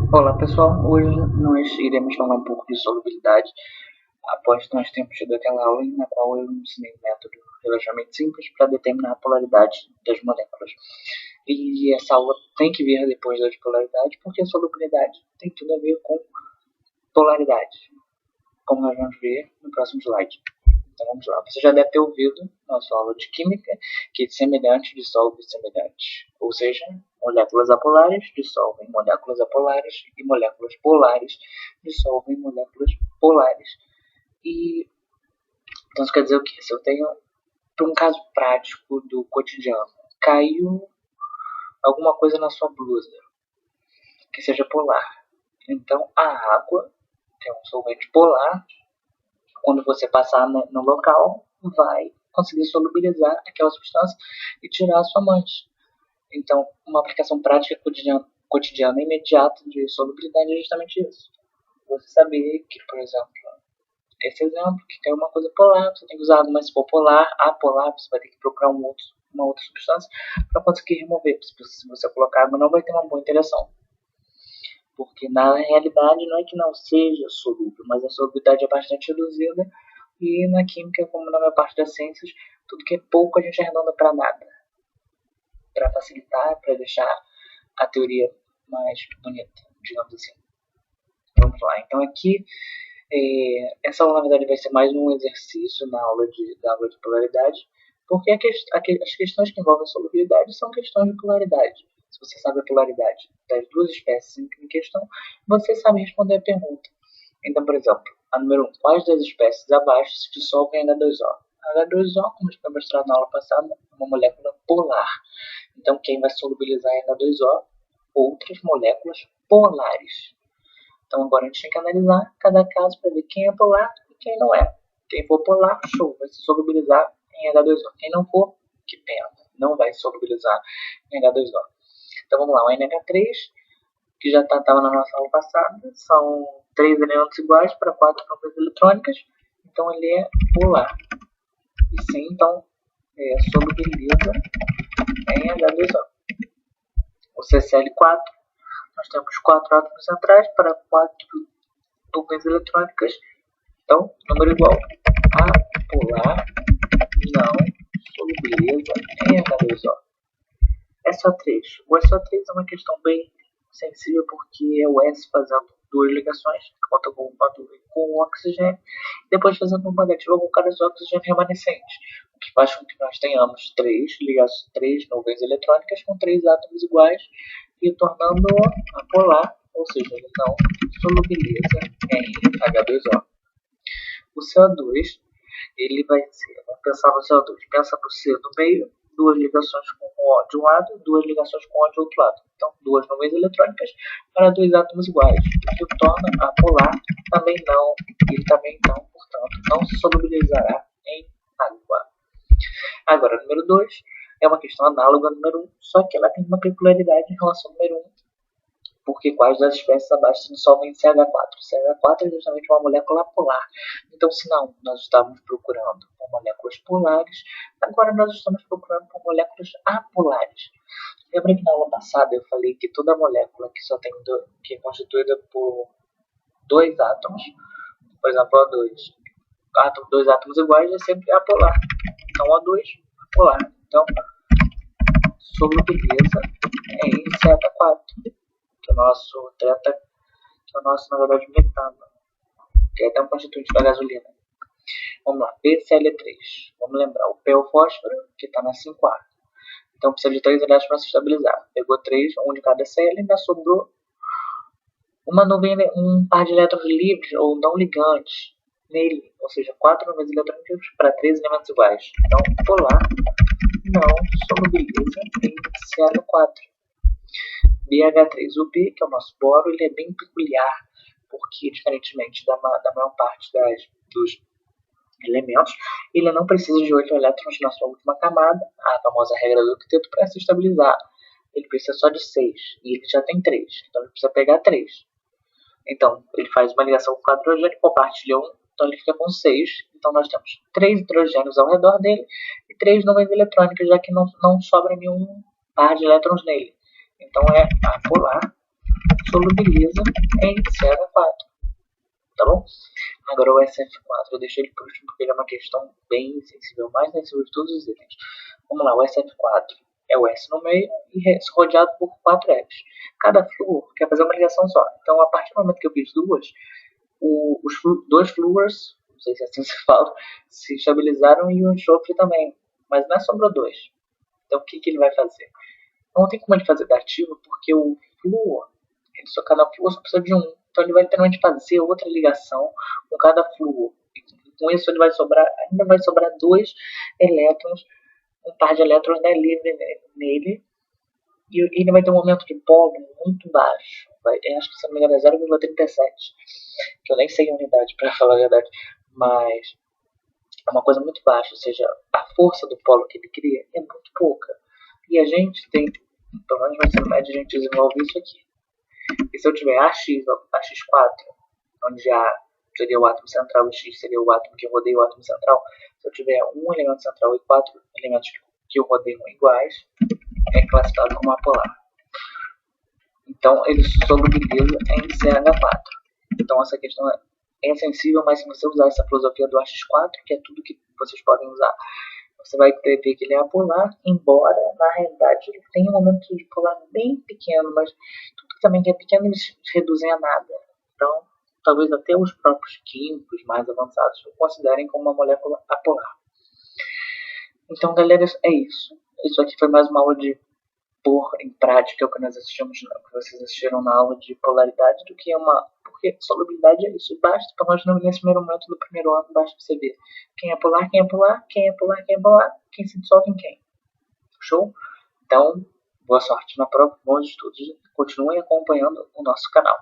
Olá pessoal, hoje nós iremos falar um pouco de solubilidade após nós termos tido aquela aula na qual eu ensinei o método relativamente simples para determinar a polaridade das moléculas. E essa aula tem que vir depois das polaridades, porque a solubilidade tem tudo a ver com polaridade, como nós vamos ver no próximo slide. Então vamos lá, você já deve ter ouvido nossa aula de química, que semelhante dissolve semelhante, ou seja, moléculas apolares dissolvem moléculas apolares e moléculas polares dissolvem moléculas polares. E então isso quer dizer o quê? Se eu tenho um caso prático do cotidiano, caiu alguma coisa na sua blusa que seja polar, então a água, que é um solvente polar, quando você passar no local, vai conseguir solubilizar aquela substância e tirar a sua mancha. Então, uma aplicação prática cotidiana imediata de solubilidade é justamente isso. Você saber que, por exemplo, esse exemplo, que tem uma coisa polar, você tem que usar, mas se for polar, apolar, você vai ter que procurar uma outra substância para conseguir remover. Se você colocar água, não vai ter uma boa interação. Porque na realidade não é que não seja solúvel, mas a solubilidade é bastante reduzida e na química, como na maior parte das ciências, tudo que é pouco a gente arredonda para nada, para facilitar, para deixar a teoria mais bonita, digamos assim. Vamos lá, então aqui essa aula na verdade vai ser mais um exercício da aula de polaridade, porque as questões que envolvem solubilidade são questões de polaridade. Se você sabe a polaridade das duas espécies em questão, você sabe responder a pergunta. Então, por exemplo, a número 1, quais das espécies abaixo se dissolvem em H2O? A H2O, como foi mostrado na aula passada, é uma molécula polar. Então, quem vai solubilizar em H2O? Outras moléculas polares. Então, agora a gente tem que analisar cada caso para ver quem é polar e quem não é. Quem for polar, show, vai se solubilizar em H2O. Quem não for, que pena, não vai solubilizar em H2O. Então vamos lá, o NH3, que já estava na nossa aula passada, são 3 elementos iguais para 4 próprias eletrônicas, então ele é polar. E sim, então, solubiliza em H2O. O CCl4, nós temos 4 átomos centrais para 4 duplas eletrônicas, então, número igual. Apolar não solubiliza em H2O. SO3. O SO3 é uma questão bem sensível porque é o S fazendo duas ligações, conta com o oxigênio, e depois fazendo uma negativa com cada oxigênio remanescente, o que faz com que nós tenhamos três nuvens eletrônicas com 3 átomos iguais e tornando apolar, ou seja, ele não solubiliza em H2O. O CO2, ele vai ser, vamos pensar no CO2, pensa no C no meio, 2 ligações com O de um lado, 2 ligações com O de outro lado. Então, 2 nuvens eletrônicas para 2 átomos iguais, o que torna apolar ele também não, portanto, não se solubilizará em água. Agora, número 2 é uma questão análoga ao número 1, só que ela tem uma peculiaridade em relação ao número 1, porque quais das espécies abaixo se dissolvem em CH4? CH4 é justamente uma molécula polar. Então, se não, nós estávamos procurando por moléculas polares, agora nós estamos procurando por moléculas apolares. Lembra que na aula passada eu falei que toda molécula que é constituída por 2 átomos, por exemplo, O2, 2 átomos iguais é sempre apolar. Então, O2, apolar. Então, solubiliza em CH4. Que é o nosso na verdade, metano, que é até um constituinte da gasolina. Vamos lá, PCl3. Vamos lembrar, o P é o fósforo, que está na 5A. Então precisa de 3 elétrons para se estabilizar. Pegou 3, um de cada Cl, ainda sobrou uma nuvem, um par de elétrons livres ou não ligantes nele, ou seja, 4 nuvens eletrônicas para 3 elementos iguais. Então, polar não solubiliza em CH4. BH3. O B, que é o nosso boro, ele é bem peculiar, porque, diferentemente da maior parte dos elementos, ele não precisa de 8 elétrons na sua última camada, a famosa regra do octeto, para se estabilizar. Ele precisa só de 6, e ele já tem 3, então ele precisa pegar 3. Então, ele faz uma ligação com 4 hidrogênios, compartilha 1, então ele fica com 6. Então, nós temos 3 hidrogênios ao redor dele e 3 nuvens eletrônicas, já que não sobra nenhum par de elétrons nele. Então, é apolar, solubiliza em CH4, tá bom? Agora o SF4, eu deixei ele por último porque ele é uma questão bem sensível, mais sensível de todos os itens. Vamos lá, o SF4 é o S no meio e rodeado por 4 Fs. Cada flúor quer fazer uma ligação só. Então, a partir do momento que eu fiz duas, os dois flúors, não sei se assim se fala, se estabilizaram e o enxofre também. Mas não é sobrou dois. Então, o que ele vai fazer? Não tem como ele fazer dativo porque o flúor, cada flúor só precisa de um. Então ele vai literalmente fazer outra ligação com cada flúor. Com isso ele vai sobrar, ainda vai sobrar dois elétrons, um par de elétrons, né, livre nele. E ele vai ter um momento de polo muito baixo. Acho que se não me engano é 0,37. Que eu nem sei a unidade, para falar a verdade. Mas é uma coisa muito baixa. Ou seja, a força do polo que ele cria é muito pouca. E a gente tem, pelo menos no ensino médio, a gente desenvolve isso aqui. E se eu tiver AX4, onde A seria o átomo central e X seria o átomo que rodeia o átomo central, se eu tiver um elemento central e 4 elementos que o rodeiam iguais, é classificado como apolar. Então ele se solubiliza em CH4. Então essa questão é sensível, mas se você usar essa filosofia do AX4, que é tudo que vocês podem usar, você vai ver que ele é apolar, embora na realidade ele tenha um momento de polar bem pequeno, mas tudo que também é pequeno eles reduzem a nada. Então, talvez até os próprios químicos mais avançados o considerem como uma molécula apolar. Então, galera, é isso. Isso aqui foi mais uma aula de pôr em prática o que nós assistimos, que vocês assistiram na aula de polaridade, do que porque solubilidade é isso. Basta, para nós nesse primeiro momento do primeiro ano, basta você ver quem é polar, quem é polar, quem é polar, quem é polar, quem se dissolve em quem. Show? Então, boa sorte na prova, bons estudos. Continuem acompanhando o nosso canal.